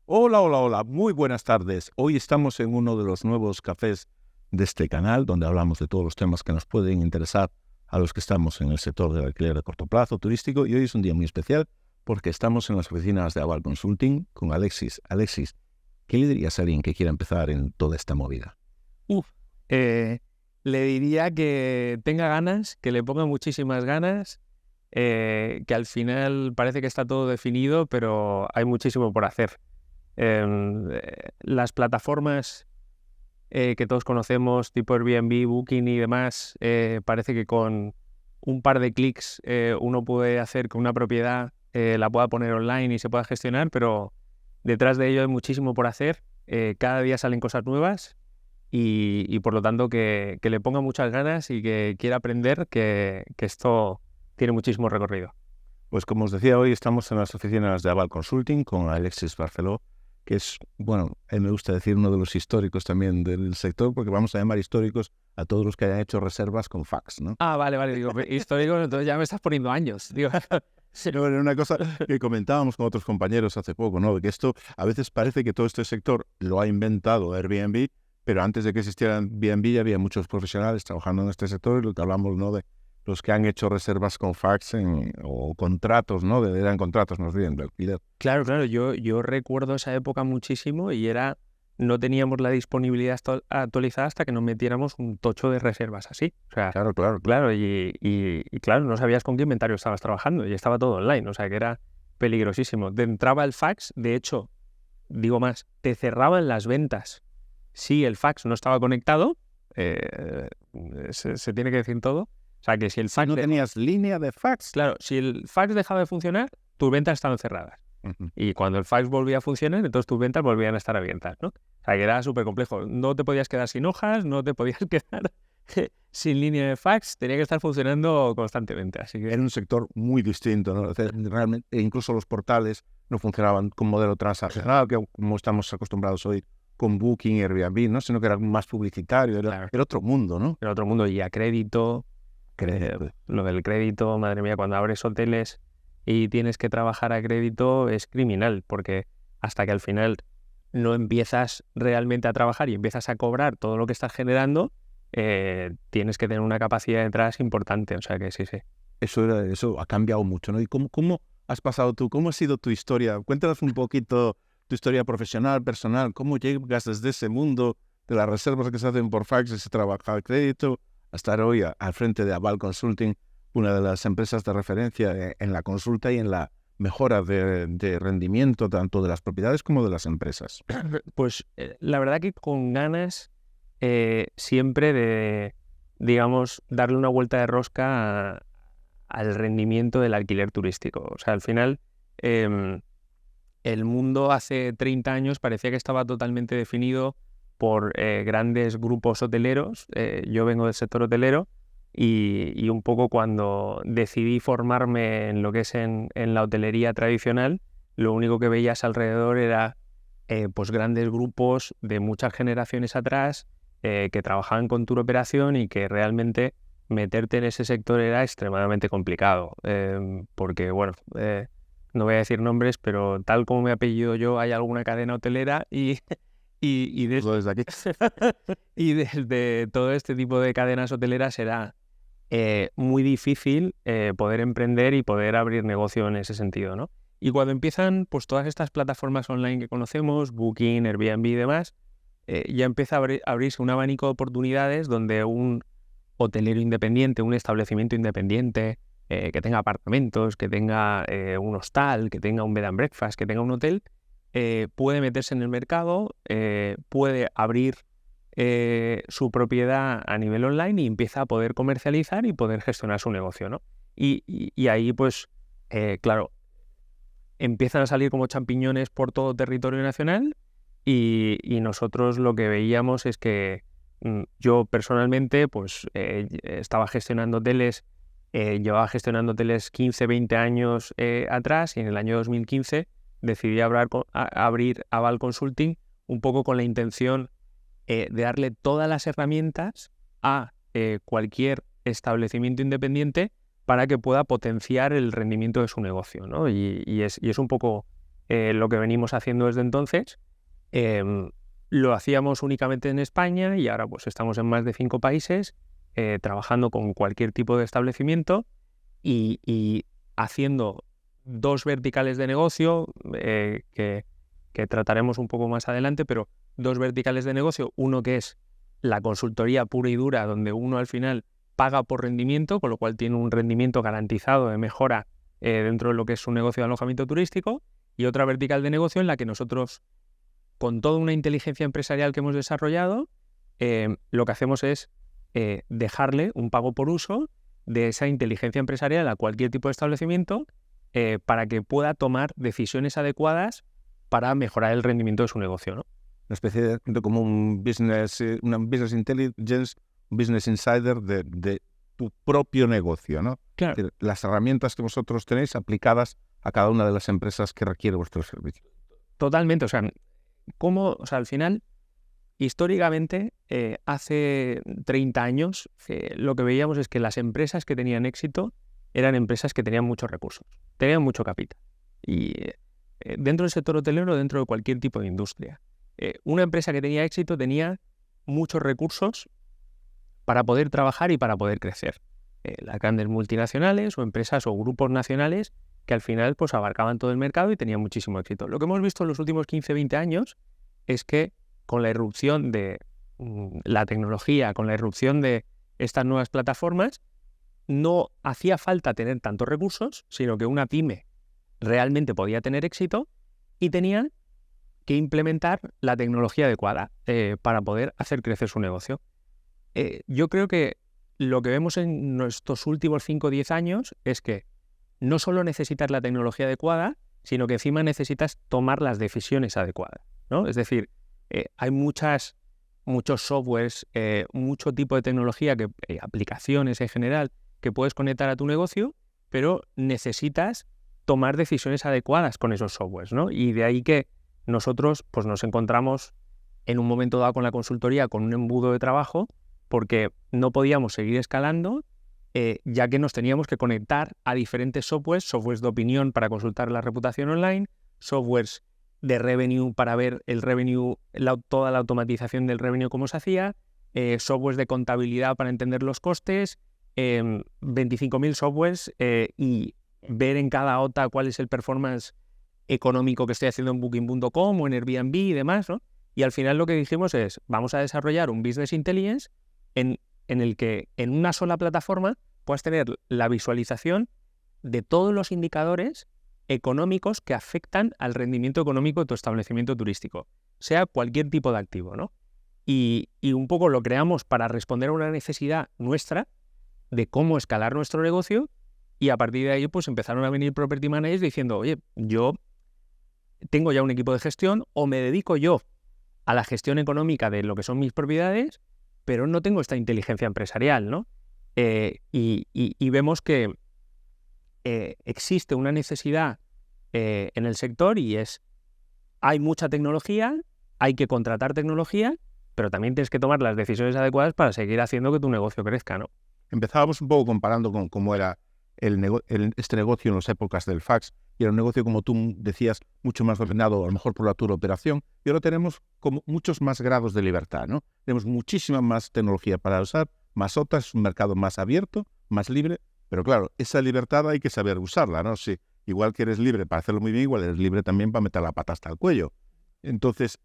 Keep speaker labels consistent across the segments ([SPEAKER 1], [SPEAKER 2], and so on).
[SPEAKER 1] Hola, hola, hola, muy buenas tardes. Hoy estamos en uno de los nuevos cafés de este canal, donde hablamos de todos los temas que nos pueden interesar a los que estamos en el sector del alquiler de corto plazo turístico. Y hoy es un día muy especial porque estamos en las oficinas de Aval Consulting con Alexis. Alexis, ¿qué le dirías a alguien que quiera empezar en toda esta movida?
[SPEAKER 2] Le diría que tenga ganas, que le ponga muchísimas ganas, que al final parece que está todo definido, pero hay muchísimo por hacer. Las plataformas que todos conocemos, tipo Airbnb, Booking y demás, parece que con un par de clics uno puede hacer que una propiedad la pueda poner online y se pueda gestionar, pero detrás de ello hay muchísimo por hacer. Cada día salen cosas nuevas y por lo tanto que le ponga muchas ganas y que quiera aprender, que esto tiene muchísimo recorrido.
[SPEAKER 1] Pues como os decía, hoy estamos en las oficinas de Aval Consulting con Alexis Barceló, que es, bueno, él me gusta decir uno de los históricos también del sector, porque vamos a llamar históricos a todos los que hayan hecho reservas con fax, ¿no?
[SPEAKER 2] Vale, digo, histórico, entonces ya me estás poniendo años. Digo,
[SPEAKER 1] No, era una cosa que comentábamos con otros compañeros hace poco, ¿no? De que esto, a veces parece que todo este sector lo ha inventado Airbnb, pero antes de que existiera Airbnb ya había muchos profesionales trabajando en este sector, y lo que hablamos, ¿no? De los que han hecho reservas con fax o contratos, ¿no? Eran contratos, no sé, de alquiler.
[SPEAKER 2] Claro, yo recuerdo esa época muchísimo y no teníamos la disponibilidad actualizada hasta que nos metiéramos un tocho de reservas así. O sea,
[SPEAKER 1] Claro.
[SPEAKER 2] y claro, no sabías con qué inventario estabas trabajando y estaba todo online, o sea que era peligrosísimo. Te entraba el fax, de hecho, digo más, te cerraban las ventas si el fax no estaba conectado, se tiene que decir todo. O sea que si el fax...
[SPEAKER 1] No tenías línea de fax.
[SPEAKER 2] Claro, si el fax dejaba de funcionar, tus ventas estaban cerradas.
[SPEAKER 1] Uh-huh.
[SPEAKER 2] Y cuando el fax volvía a funcionar, entonces tus ventas volvían a estar abiertas, ¿no? O sea, que era súper complejo. No te podías quedar sin hojas, no te podías quedar sin línea de fax, tenía que estar funcionando constantemente. Así que
[SPEAKER 1] era un sector muy distinto, ¿no? Realmente, incluso los portales no funcionaban con modelo transaccional, que como estamos acostumbrados hoy con Booking y Airbnb, ¿no? Sino que era más publicitario, era otro mundo, ¿no?
[SPEAKER 2] Era otro mundo, y a crédito, lo del crédito, madre mía, cuando abres hoteles y tienes que trabajar a crédito es criminal, porque hasta que al final no empiezas realmente a trabajar y empiezas a cobrar todo lo que estás generando, tienes que tener una capacidad detrás importante, o sea que sí.
[SPEAKER 1] Eso ha cambiado mucho, ¿no? ¿Y cómo has pasado tú? ¿Cómo ha sido tu historia? Cuéntanos un poquito tu historia profesional, personal. ¿Cómo llegas desde ese mundo de las reservas que se hacen por fax, ese trabajo al crédito, a estar hoy al frente de Aval Consulting, una de las empresas de referencia en la consulta y en la mejora de rendimiento tanto de las propiedades como de las empresas?
[SPEAKER 2] Pues la verdad que con ganas siempre de, digamos, darle una vuelta de rosca al rendimiento del alquiler turístico. O sea, al final el mundo hace 30 años parecía que estaba totalmente definido por grandes grupos hoteleros. Yo vengo del sector hotelero y un poco cuando decidí formarme en lo que es en la hotelería tradicional, lo único que veías alrededor era pues grandes grupos de muchas generaciones atrás que trabajaban con tour operación y que realmente meterte en ese sector era extremadamente complicado, porque bueno, no voy a decir nombres, pero tal como me apellido yo, hay alguna cadena hotelera y
[SPEAKER 1] Desde aquí.
[SPEAKER 2] y desde todo este tipo de cadenas hoteleras era muy difícil poder emprender y poder abrir negocio en ese sentido, ¿no? Y cuando empiezan pues todas estas plataformas online que conocemos, Booking, Airbnb y demás, ya empieza a abrirse un abanico de oportunidades donde un hotelero independiente, un establecimiento independiente, que tenga apartamentos, que tenga un hostal, que tenga un bed and breakfast, que tenga un hotel, puede meterse en el mercado, puede abrir su propiedad a nivel online y empieza a poder comercializar y poder gestionar su negocio, ¿no? Y ahí, pues, claro, empiezan a salir como champiñones por todo territorio nacional y nosotros lo que veíamos es que yo personalmente pues estaba gestionando hoteles, llevaba gestionando hoteles 15, 20 años atrás, y en el año 2015 decidí abrir Aval Consulting un poco con la intención de darle todas las herramientas a cualquier establecimiento independiente para que pueda potenciar el rendimiento de su negocio, ¿no? Y es un poco lo que venimos haciendo desde entonces. Lo hacíamos únicamente en España y ahora pues estamos en más de 5 países, trabajando con cualquier tipo de establecimiento y haciendo 2 verticales de negocio que trataremos un poco más adelante, pero 2 verticales de negocio, uno que es la consultoría pura y dura, donde uno al final paga por rendimiento, con lo cual tiene un rendimiento garantizado de mejora dentro de lo que es un negocio de alojamiento turístico, y otra vertical de negocio en la que nosotros, con toda una inteligencia empresarial que hemos desarrollado, lo que hacemos es dejarle un pago por uso de esa inteligencia empresarial a cualquier tipo de establecimiento para que pueda tomar decisiones adecuadas para mejorar el rendimiento de su negocio, ¿no?
[SPEAKER 1] Una especie de como un una business intelligence, un business insider de tu propio negocio, ¿no?
[SPEAKER 2] Claro.
[SPEAKER 1] Es decir, las herramientas que vosotros tenéis aplicadas a cada una de las empresas que requiere vuestro servicio.
[SPEAKER 2] Totalmente, o sea, al final, históricamente, hace 30 años, lo que veíamos es que las empresas que tenían éxito eran empresas que tenían muchos recursos, tenían mucho capital. Y dentro del sector hotelero, dentro de cualquier tipo de industria, una empresa que tenía éxito tenía muchos recursos para poder trabajar y para poder crecer. Las grandes multinacionales o empresas o grupos nacionales que al final pues abarcaban todo el mercado y tenían muchísimo éxito. Lo que hemos visto en los últimos 15-20 años es que con la irrupción de la tecnología, con la irrupción de estas nuevas plataformas, no hacía falta tener tantos recursos, sino que una pyme realmente podía tener éxito y tenía que implementar la tecnología adecuada para poder hacer crecer su negocio. Yo creo que lo que vemos en nuestros últimos 5 o 10 años es que no solo necesitas la tecnología adecuada, sino que encima necesitas tomar las decisiones adecuadas, ¿no? Es decir, hay muchos softwares, mucho tipo de tecnología, aplicaciones en general, que puedes conectar a tu negocio, pero necesitas tomar decisiones adecuadas con esos softwares, ¿no? Y de ahí que nosotros pues, nos encontramos en un momento dado con la consultoría con un embudo de trabajo porque no podíamos seguir escalando, ya que nos teníamos que conectar a diferentes softwares de opinión para consultar la reputación online, softwares de revenue para ver el revenue, toda la automatización del revenue cómo se hacía, softwares de contabilidad para entender los costes, 25.000 softwares y ver en cada OTA cuál es el performance económico que estoy haciendo en Booking.com o en Airbnb y demás, ¿no? Y al final lo que dijimos es, vamos a desarrollar un Business Intelligence en el que en una sola plataforma puedas tener la visualización de todos los indicadores económicos que afectan al rendimiento económico de tu establecimiento turístico, sea cualquier tipo de activo, ¿no? Y un poco lo creamos para responder a una necesidad nuestra de cómo escalar nuestro negocio, y a partir de ahí pues empezaron a venir property managers diciendo, oye, yo tengo ya un equipo de gestión o me dedico yo a la gestión económica de lo que son mis propiedades, pero no tengo esta inteligencia empresarial, ¿no? Y vemos que existe una necesidad en el sector y hay mucha tecnología, hay que contratar tecnología, pero también tienes que tomar las decisiones adecuadas para seguir haciendo que tu negocio crezca, ¿no?
[SPEAKER 1] Empezábamos un poco comparando con cómo era este negocio en las épocas del fax, y era un negocio, como tú decías, mucho más ordenado, a lo mejor por la pura operación, y ahora tenemos como muchos más grados de libertad, ¿no? Tenemos muchísima más tecnología para usar, más otras, un mercado más abierto, más libre, pero claro, esa libertad hay que saber usarla, ¿no? Si igual que eres libre para hacerlo muy bien, igual eres libre también para meter la pata hasta el cuello. Entonces,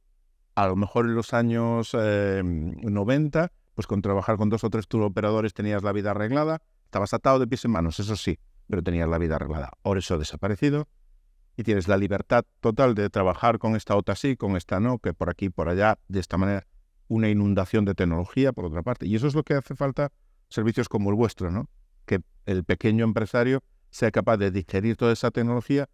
[SPEAKER 1] a lo mejor en los años 90, pues con trabajar con 2 o 3 tour operadores tenías la vida arreglada, estabas atado de pies en manos, eso sí, pero tenías la vida arreglada. Ahora eso ha desaparecido y tienes la libertad total de trabajar con esta OTA sí, con esta no, que por aquí, por allá, de esta manera, una inundación de tecnología por otra parte. Y eso es lo que hace falta servicios como el vuestro, ¿no? Que el pequeño empresario sea capaz de digerir toda esa tecnología,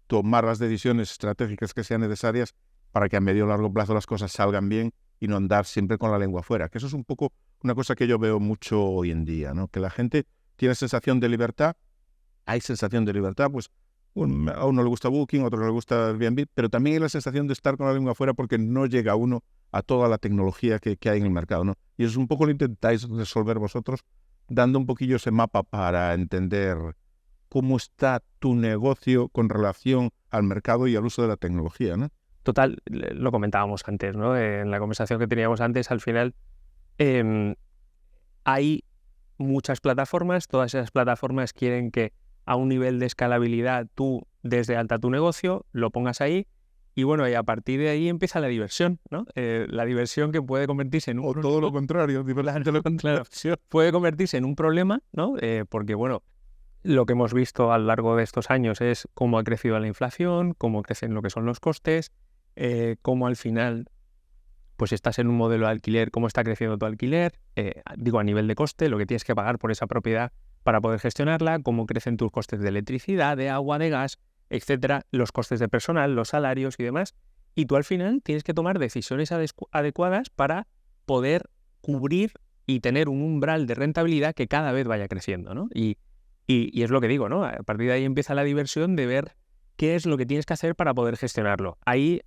[SPEAKER 1] tomar las decisiones estratégicas que sean necesarias para que a medio o largo plazo las cosas salgan bien y no andar siempre con la lengua afuera. Que eso es un poco una cosa que yo veo mucho hoy en día, ¿no? Que la gente tiene sensación de libertad, hay sensación de libertad, pues a uno le gusta Booking, a otro le gusta Airbnb, pero también hay la sensación de estar con la lengua afuera porque no llega uno a toda la tecnología que hay en el mercado, ¿no? Y eso es un poco lo intentáis resolver vosotros, dando un poquillo ese mapa para entender cómo está tu negocio con relación al mercado y al uso de la tecnología, ¿no?
[SPEAKER 2] Total, lo comentábamos antes, ¿no? En la conversación que teníamos antes, al final hay muchas plataformas, todas esas plataformas quieren que a un nivel de escalabilidad tú des de alta tu negocio, lo pongas ahí y bueno, y a partir de ahí empieza la diversión, ¿no? La diversión que puede convertirse en un
[SPEAKER 1] O todo lo contrario,
[SPEAKER 2] claro, puede convertirse en un problema, ¿no? Porque bueno, lo que hemos visto a lo largo de estos años es cómo ha crecido la inflación, cómo crecen lo que son los costes, cómo al final pues estás en un modelo de alquiler, cómo está creciendo tu alquiler, digo a nivel de coste, lo que tienes que pagar por esa propiedad para poder gestionarla, cómo crecen tus costes de electricidad, de agua, de gas, etcétera, los costes de personal, los salarios y demás. Y tú al final tienes que tomar decisiones adecuadas para poder cubrir y tener un umbral de rentabilidad que cada vez vaya creciendo, ¿no? Y es lo que digo, ¿no? A partir de ahí empieza la diversión de ver qué es lo que tienes que hacer para poder gestionarlo. Ahí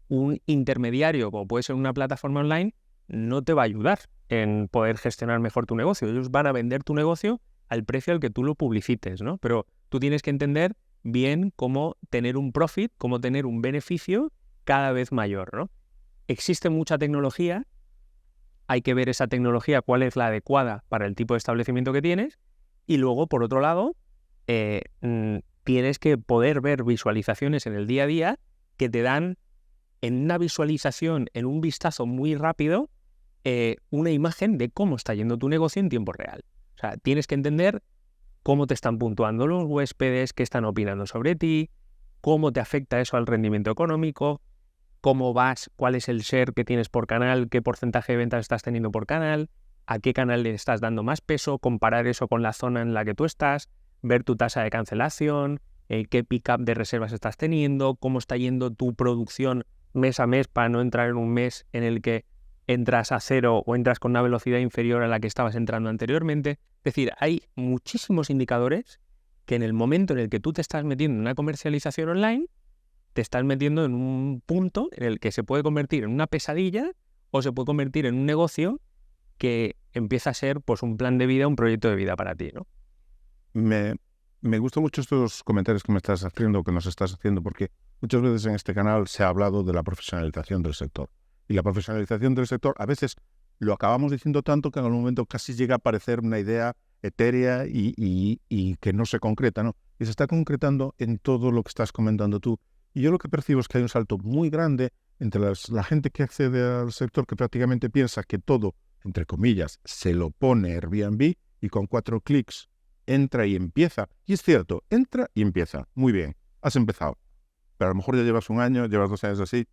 [SPEAKER 2] un intermediario, como puede ser una plataforma online, no te va a ayudar en poder gestionar mejor tu negocio. Ellos van a vender tu negocio al precio al que tú lo publicites, ¿no? Pero tú tienes que entender bien cómo tener un profit, cómo tener un beneficio cada vez mayor, ¿no? Existe mucha tecnología, hay que ver esa tecnología, cuál es la adecuada para el tipo de establecimiento que tienes, y luego, por otro lado, tienes que poder ver visualizaciones en el día a día que te dan en una visualización, en un vistazo muy rápido, una imagen de cómo está yendo tu negocio en tiempo real. O sea, tienes que entender cómo te están puntuando los huéspedes, qué están opinando sobre ti, cómo te afecta eso al rendimiento económico, cómo vas, cuál es el share que tienes por canal, qué porcentaje de ventas estás teniendo por canal, a qué canal le estás dando más peso, comparar eso con la zona en la que tú estás, ver tu tasa de cancelación, qué pick-up de reservas estás teniendo, cómo está yendo tu producción mes a mes para no entrar en un mes en el que entras a cero o entras con una velocidad inferior a la que estabas entrando anteriormente. Es decir, hay muchísimos indicadores que en el momento en el que tú te estás metiendo en una comercialización online, te estás metiendo en un punto en el que se puede convertir en una pesadilla o se puede convertir en un negocio que empieza a ser pues un plan de vida, un proyecto de vida para ti, ¿no?
[SPEAKER 1] Me gustan mucho estos comentarios que me estás haciendo, que nos estás haciendo, porque muchas veces en este canal se ha hablado de la profesionalización del sector. Y la profesionalización del sector, a veces lo acabamos diciendo tanto que en algún momento casi llega a parecer una idea etérea y que no se concreta, ¿no? Y se está concretando en todo lo que estás comentando tú. Y yo lo que percibo es que hay un salto muy grande entre la gente que accede al sector, que prácticamente piensa que todo, entre comillas, se lo pone Airbnb y con 4 clics entra y empieza. Y es cierto, entra y empieza. Muy bien, has empezado. Pero a lo mejor ya llevas un año, llevas 2 años así.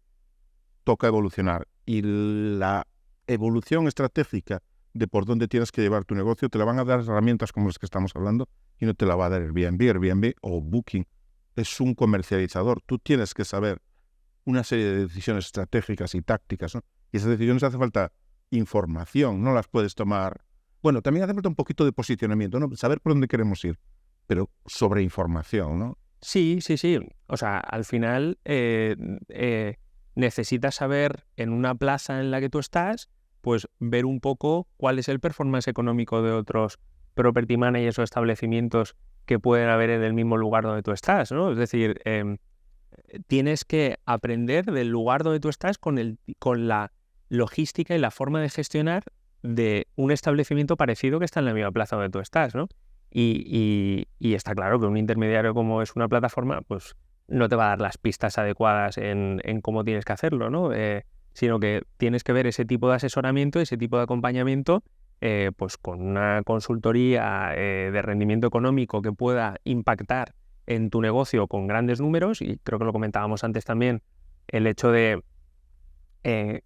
[SPEAKER 1] Toca evolucionar. Y la evolución estratégica de por dónde tienes que llevar tu negocio te la van a dar herramientas como las que estamos hablando y no te la va a dar Airbnb o Booking. Es un comercializador. Tú tienes que saber una serie de decisiones estratégicas y tácticas, ¿no? Y esas decisiones hace falta información, no las puedes tomar. Bueno, también hace falta un poquito de posicionamiento, ¿no? Saber por dónde queremos ir, pero sobre información, ¿no?
[SPEAKER 2] Sí. O sea, al final necesitas saber en una plaza en la que tú estás, pues ver un poco cuál es el performance económico de otros property managers o establecimientos que pueden haber en el mismo lugar donde tú estás, ¿no? Es decir, tienes que aprender del lugar donde tú estás con la logística y la forma de gestionar de un establecimiento parecido que está en la misma plaza donde tú estás, ¿no? Y está claro que un intermediario como es una plataforma, pues no te va a dar las pistas adecuadas en cómo tienes que hacerlo, ¿no? Sino que tienes que ver ese tipo de asesoramiento, ese tipo de acompañamiento, pues con una consultoría de rendimiento económico que pueda impactar en tu negocio con grandes números, y creo que lo comentábamos antes también, el hecho de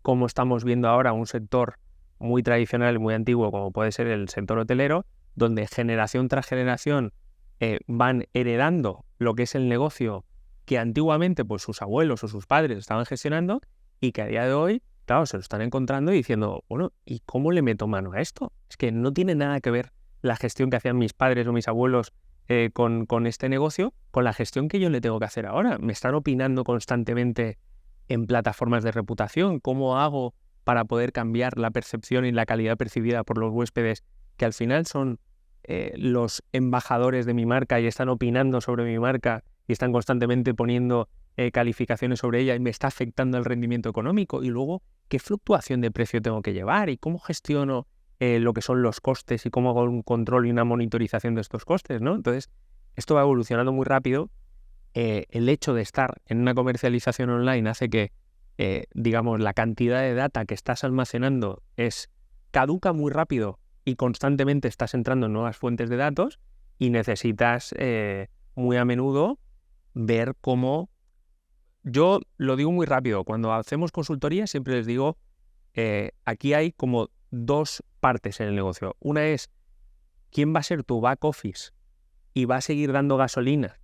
[SPEAKER 2] cómo estamos viendo ahora un sector muy tradicional y muy antiguo como puede ser el sector hotelero, donde generación tras generación van heredando lo que es el negocio que antiguamente pues sus abuelos o sus padres estaban gestionando y que a día de hoy, claro, se lo están encontrando y diciendo, bueno, ¿y cómo le meto mano a esto? Es que no tiene nada que ver la gestión que hacían mis padres o mis abuelos con este negocio con la gestión que yo le tengo que hacer ahora. Me están opinando constantemente en plataformas de reputación. ¿Cómo hago para poder cambiar la percepción y la calidad percibida por los huéspedes, que al final son los embajadores de mi marca y están opinando sobre mi marca y están constantemente poniendo calificaciones sobre ella y me está afectando el rendimiento económico? Y luego, ¿qué fluctuación de precio tengo que llevar? ¿Y cómo gestiono lo que son los costes y cómo hago un control y una monitorización de estos costes, ¿no? Entonces, esto va evolucionando muy rápido. El hecho de estar en una comercialización online hace que, digamos, la cantidad de data que estás almacenando caduca muy rápido y constantemente estás entrando en nuevas fuentes de datos y necesitas muy a menudo ver cómo... Yo lo digo muy rápido, cuando hacemos consultoría siempre les digo, aquí hay como dos partes en el negocio. Una es quién va a ser tu back office y va a seguir dando gasolina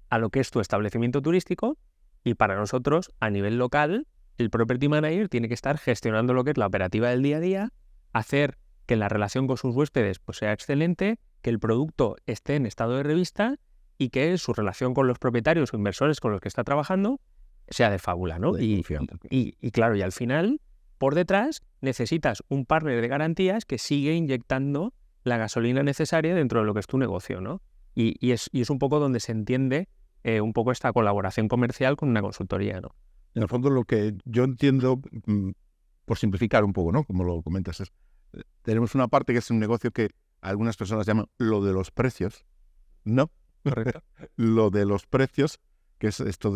[SPEAKER 2] a lo que es tu establecimiento turístico, y para nosotros, a nivel local, el Property Manager tiene que estar gestionando lo que es la operativa del día a día, hacer que la relación con sus huéspedes pues, sea excelente, que el producto esté en estado de revista y que su relación con los propietarios o inversores con los que está trabajando sea de fábula, ¿no? Y claro, y al final, por detrás, necesitas un partner de garantías que sigue inyectando la gasolina necesaria dentro de lo que es tu negocio, ¿no? Y es un poco donde se entiende un poco esta colaboración comercial con una consultoría, ¿no?
[SPEAKER 1] En el fondo, lo que yo entiendo, por simplificar un poco, ¿no? Como lo comentas, es tenemos una parte que es un negocio que algunas personas llaman lo de los precios, ¿no?
[SPEAKER 2] Correcto.
[SPEAKER 1] Lo de los precios, que es esto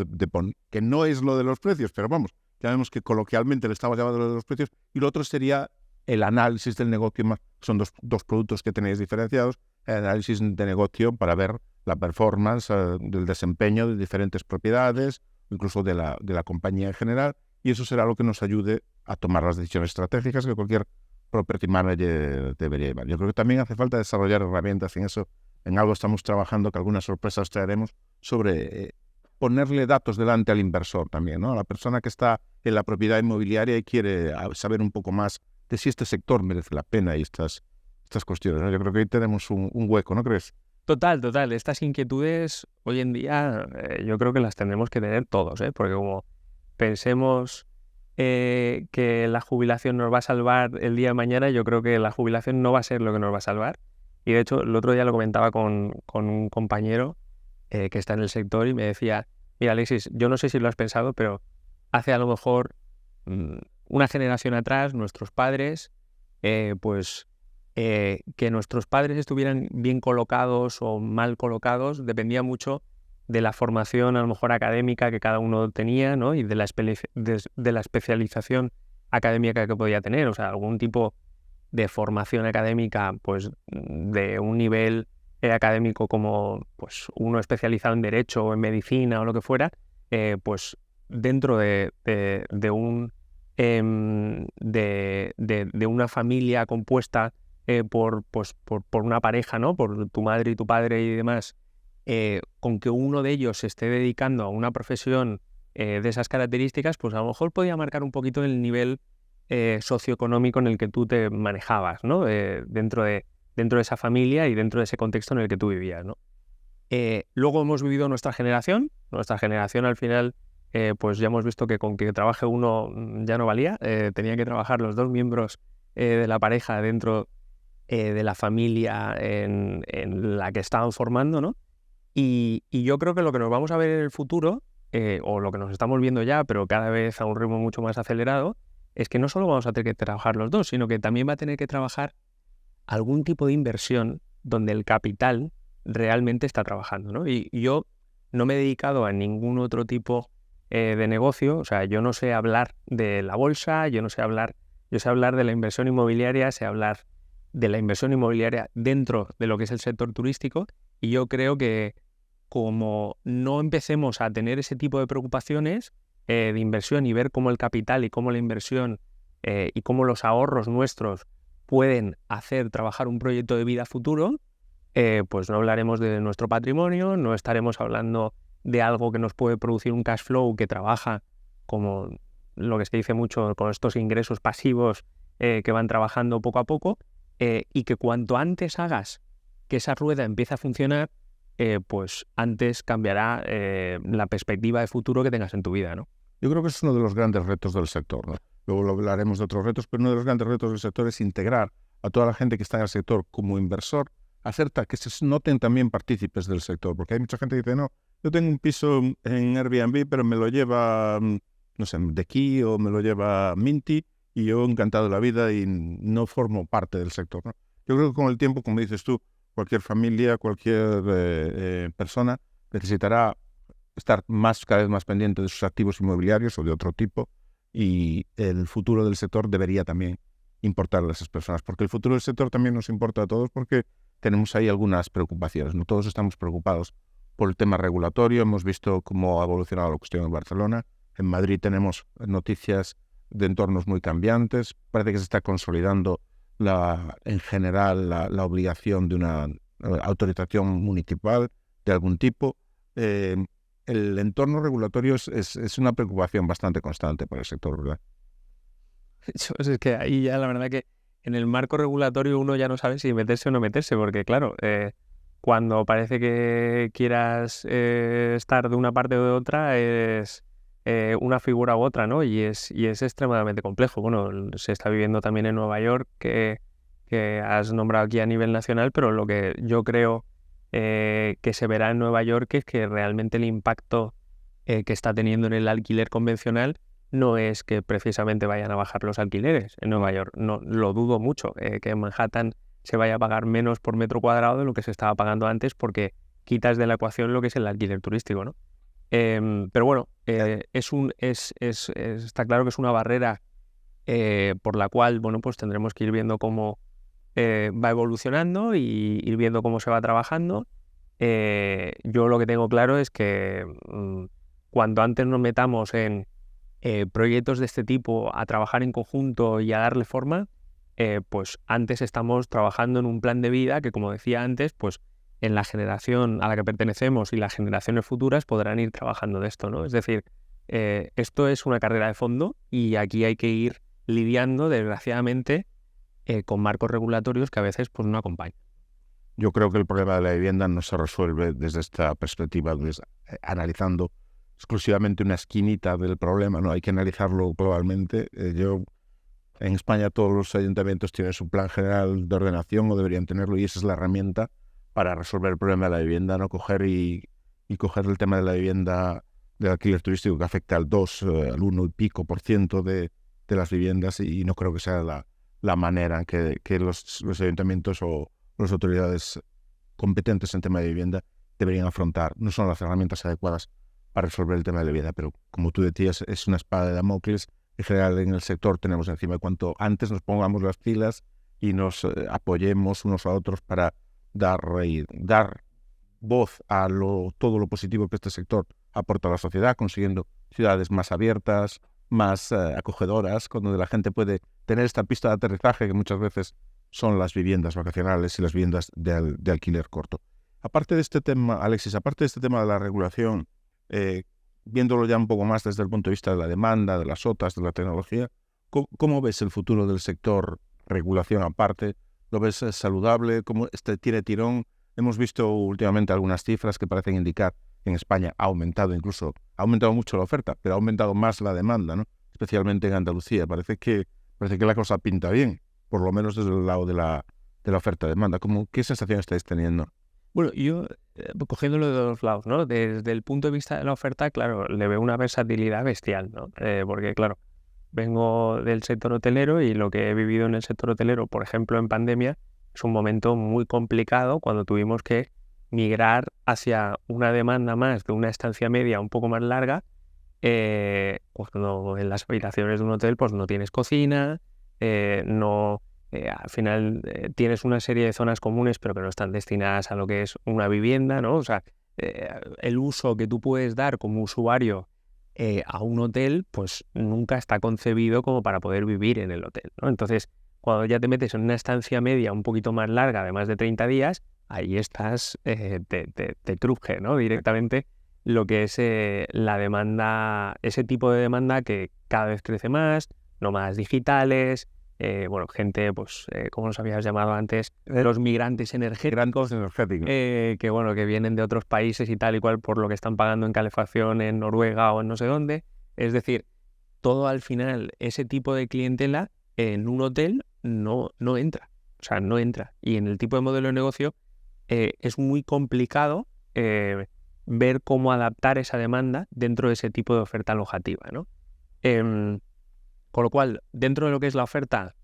[SPEAKER 1] que no es lo de los precios, pero vamos, ya vemos que coloquialmente le estamos llamando lo de los precios, y lo otro sería el análisis del negocio, son dos productos que tenéis diferenciados, el análisis de negocio para ver la performance del desempeño de diferentes propiedades, incluso de la compañía en general, y eso será lo que nos ayude a tomar las decisiones estratégicas que cualquier property manager debería llevar. Yo creo que también hace falta desarrollar herramientas en eso. En algo estamos trabajando, que algunas sorpresas traeremos, sobre ponerle datos delante al inversor también, ¿no? A la persona que está en la propiedad inmobiliaria y quiere saber un poco más de si este sector merece la pena y estas cuestiones, ¿no? Yo creo que ahí tenemos un hueco, ¿no crees?
[SPEAKER 2] Total. Estas inquietudes hoy en día yo creo que las tendremos que tener todos, porque como pensemos que la jubilación nos va a salvar el día de mañana, yo creo que la jubilación no va a ser lo que nos va a salvar. Y de hecho, el otro día lo comentaba con un compañero que está en el sector y me decía, mira Alexis, yo no sé si lo has pensado, pero hace a lo mejor una generación atrás, nuestros padres, que nuestros padres estuvieran bien colocados o mal colocados dependía mucho de la formación a lo mejor académica que cada uno tenía, ¿no? Y de la especialización académica que podía tener, o sea, algún tipo de formación académica pues de un nivel académico como pues uno especializado en derecho o en medicina o lo que fuera, pues dentro de una familia compuesta por una pareja, ¿no? Por tu madre y tu padre y demás, con que uno de ellos se esté dedicando a una profesión de esas características, pues a lo mejor podía marcar un poquito el nivel socioeconómico en el que tú te manejabas, ¿no? Dentro de esa familia y dentro de ese contexto en el que tú vivías, ¿no? Luego hemos vivido nuestra generación al final, pues ya hemos visto que con que trabaje uno ya no valía, tenían que trabajar los dos miembros de la pareja dentro de la familia en la que estaban formando, ¿no? Y yo creo que lo que nos vamos a ver en el futuro, o lo que nos estamos viendo ya, pero cada vez a un ritmo mucho más acelerado, es que no solo vamos a tener que trabajar los dos, sino que también va a tener que trabajar algún tipo de inversión donde el capital realmente está trabajando, ¿no? Y yo no me he dedicado a ningún otro tipo de negocio, o sea, yo no sé hablar de la bolsa, yo sé hablar de la inversión inmobiliaria, sé hablar de la inversión inmobiliaria dentro de lo que es el sector turístico, y yo creo que como no empecemos a tener ese tipo de preocupaciones de inversión y ver cómo el capital y cómo la inversión y cómo los ahorros nuestros pueden hacer trabajar un proyecto de vida futuro, pues no hablaremos de nuestro patrimonio, no estaremos hablando de algo que nos puede producir un cash flow que trabaja como lo que se dice mucho con estos ingresos pasivos que van trabajando poco a poco, y que cuanto antes hagas que esa rueda empiece a funcionar, pues antes cambiará la perspectiva de futuro que tengas en tu vida, ¿no?
[SPEAKER 1] Yo creo que es uno de los grandes retos del sector, ¿no? Luego lo hablaremos de otros retos, pero uno de los grandes retos del sector es integrar a toda la gente que está en el sector como inversor que se noten también partícipes del sector, porque hay mucha gente que dice, no, yo tengo un piso en Airbnb, pero me lo lleva, no sé, de aquí o me lo lleva Minty, y yo encantado de la vida y no formo parte del sector, ¿no? Yo creo que con el tiempo, como dices tú, cualquier familia, cualquier persona necesitará estar cada vez más pendiente de sus activos inmobiliarios o de otro tipo, y el futuro del sector debería también importarle a esas personas, porque el futuro del sector también nos importa a todos, porque tenemos ahí algunas preocupaciones, ¿no? Todos estamos preocupados por el tema regulatorio, hemos visto cómo ha evolucionado la cuestión en Barcelona, en Madrid tenemos noticias de entornos muy cambiantes, parece que se está consolidando en general la obligación de una autorización municipal de algún tipo. El entorno regulatorio es una preocupación bastante constante para el sector, ¿verdad?
[SPEAKER 2] Pues es que ahí ya la verdad que en el marco regulatorio uno ya no sabe si meterse o no meterse, porque claro, cuando parece que quieras estar de una parte o de otra es una figura u otra, ¿no? Y es extremadamente complejo. Bueno, se está viviendo también en Nueva York, que has nombrado aquí a nivel nacional, pero lo que yo creo que se verá en Nueva York es que realmente el impacto que está teniendo en el alquiler convencional no es que precisamente vayan a bajar los alquileres en Nueva York. No, lo dudo mucho, que en Manhattan se vaya a pagar menos por metro cuadrado de lo que se estaba pagando antes, porque quitas de la ecuación lo que es el alquiler turístico, ¿no? Pero bueno, está claro que es una barrera por la cual, bueno, pues tendremos que ir viendo cómo va evolucionando y ir viendo cómo se va trabajando. Yo lo que tengo claro es que cuanto antes nos metamos en proyectos de este tipo a trabajar en conjunto y a darle forma, pues antes estamos trabajando en un plan de vida que, como decía antes, pues en la generación a la que pertenecemos y las generaciones futuras podrán ir trabajando de esto, ¿no? Es decir, esto es una carrera de fondo y aquí hay que ir lidiando, desgraciadamente, con marcos regulatorios que a veces pues no acompañan.
[SPEAKER 1] Yo creo que el problema de la vivienda no se resuelve desde esta perspectiva, analizando exclusivamente una esquinita del problema, ¿no? Hay que analizarlo globalmente. En España todos los ayuntamientos tienen su plan general de ordenación, o deberían tenerlo, y esa es la herramienta para resolver el problema de la vivienda, no coger coger el tema de la vivienda del alquiler turístico, que afecta al 2, al 1 y pico por ciento de las viviendas, y no creo que sea la manera en que los ayuntamientos o las autoridades competentes en tema de vivienda deberían afrontar. No son las herramientas adecuadas para resolver el tema de la vivienda, pero como tú decías, es una espada de Damocles. En general en el sector tenemos encima, cuanto antes nos pongamos las pilas y nos apoyemos unos a otros para dar voz a todo lo positivo que este sector aporta a la sociedad, consiguiendo ciudades más abiertas, más acogedoras, donde la gente puede tener esta pista de aterrizaje que muchas veces son las viviendas vacacionales y las viviendas de alquiler corto. Aparte de este tema, Alexis, aparte de este tema de la regulación, viéndolo ya un poco más desde el punto de vista de la demanda, de las OTAs, de la tecnología, ¿cómo ves el futuro del sector, regulación aparte? ¿Lo ves saludable? ¿Cómo tiene tirón? Hemos visto últimamente algunas cifras que parecen indicar que en España ha aumentado mucho la oferta, pero ha aumentado más la demanda, ¿no? Especialmente en Andalucía. Parece que la cosa pinta bien, por lo menos desde el lado de la oferta-demanda. ¿Qué sensación estáis teniendo?
[SPEAKER 2] Bueno, yo, cogiéndolo de dos lados, ¿no? Desde el punto de vista de la oferta, claro, le veo una versatilidad bestial, ¿no? Porque, claro, vengo del sector hotelero y lo que he vivido en el sector hotelero, por ejemplo, en pandemia, es un momento muy complicado cuando tuvimos que migrar hacia una demanda más de una estancia media un poco más larga, cuando en las habitaciones de un hotel pues no tienes cocina, al final tienes una serie de zonas comunes pero que no están destinadas a lo que es una vivienda, ¿no? O sea, el uso que tú puedes dar como usuario a un hotel pues nunca está concebido como para poder vivir en el hotel, ¿no? Entonces, cuando ya te metes en una estancia media un poquito más larga, de más de 30 días, ahí estás, te truje, ¿no? Directamente lo que es la demanda, ese tipo de demanda que cada vez crece más, nómadas digitales, gente, pues, como los habías llamado antes, los migrantes energéticos, que bueno, que vienen de otros países y tal y cual por lo que están pagando en calefacción en Noruega o en no sé dónde. Es decir, todo al final, ese tipo de clientela en un hotel no entra. O sea, no entra. Y en el tipo de modelo de negocio es muy complicado ver cómo adaptar esa demanda dentro de ese tipo de oferta alojativa, ¿no? Con lo cual, dentro de lo que es la oferta,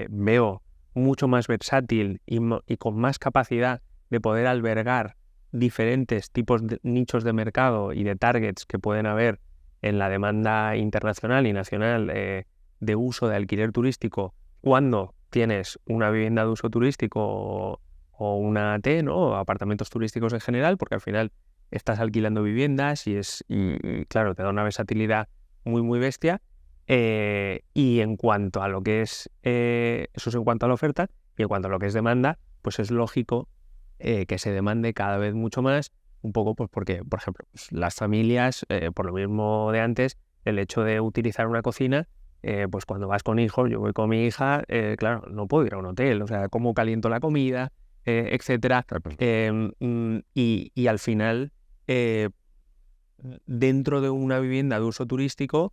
[SPEAKER 2] veo mucho más versátil y con más capacidad de poder albergar diferentes tipos de nichos de mercado y de targets que pueden haber en la demanda internacional y nacional de uso de alquiler turístico cuando tienes una vivienda de uso turístico o una AT, ¿no? O apartamentos turísticos en general, porque al final estás alquilando viviendas y claro, te da una versatilidad muy, muy bestia. Y en cuanto a lo que es, eso es en cuanto a la oferta, y en cuanto a lo que es demanda, pues es lógico que se demande cada vez mucho más, un poco pues porque, por ejemplo, pues las familias, por lo mismo de antes, el hecho de utilizar una cocina, pues cuando vas con hijos, yo voy con mi hija, claro, no puedo ir a un hotel, o sea, cómo caliento la comida, etcétera. Y al final, dentro de una vivienda de uso turístico,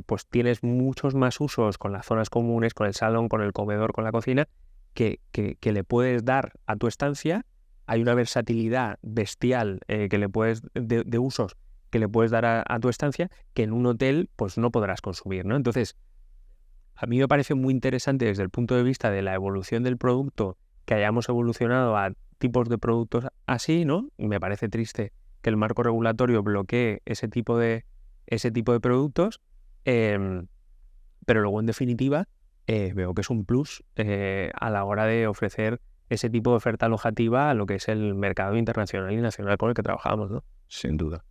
[SPEAKER 2] pues tienes muchos más usos con las zonas comunes, con el salón, con el comedor, con la cocina, que le puedes dar a tu estancia. Hay una versatilidad bestial que le puedes de usos que le puedes dar a tu estancia que en un hotel pues no podrás consumir, ¿no? Entonces, a mí me parece muy interesante desde el punto de vista de la evolución del producto que hayamos evolucionado a tipos de productos así, ¿no? Y me parece triste que el marco regulatorio bloquee ese tipo de productos, pero luego en definitiva veo que es un plus a la hora de ofrecer ese tipo de oferta alojativa a lo que es el mercado internacional y nacional con el que trabajamos, ¿no?
[SPEAKER 1] Sin duda.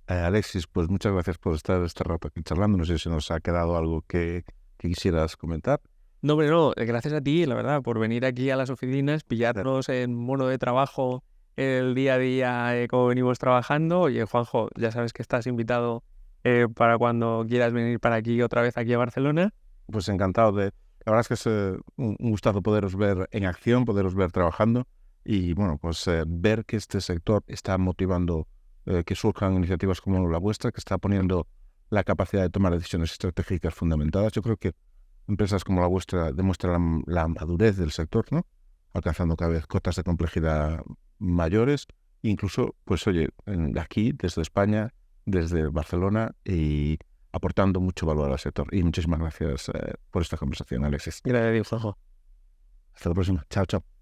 [SPEAKER 1] Alexis, pues muchas gracias por estar este rato aquí charlando. No sé si nos ha quedado algo que quisieras comentar.
[SPEAKER 2] No, hombre, no. Gracias a ti, la verdad, por venir aquí a las oficinas, pillarnos en mono de trabajo el día a día como venimos trabajando. Oye, Juanjo, ya sabes que estás invitado para cuando quieras venir para aquí otra vez aquí a Barcelona.
[SPEAKER 1] Pues encantado de... La verdad es que es un gustazo poderos ver en acción, poderos ver trabajando y, bueno, pues ver que este sector está motivando que surjan iniciativas como la vuestra, que está poniendo la capacidad de tomar decisiones estratégicas fundamentadas. Yo creo que empresas como la vuestra demuestran la madurez del sector, ¿no? Alcanzando cada vez cotas de complejidad mayores, incluso, pues oye, aquí, desde España, desde Barcelona y aportando mucho valor al sector. Y muchísimas gracias por esta conversación, Alexis.
[SPEAKER 2] Gracias, Juanjo.
[SPEAKER 1] Hasta la próxima. Chao, chao.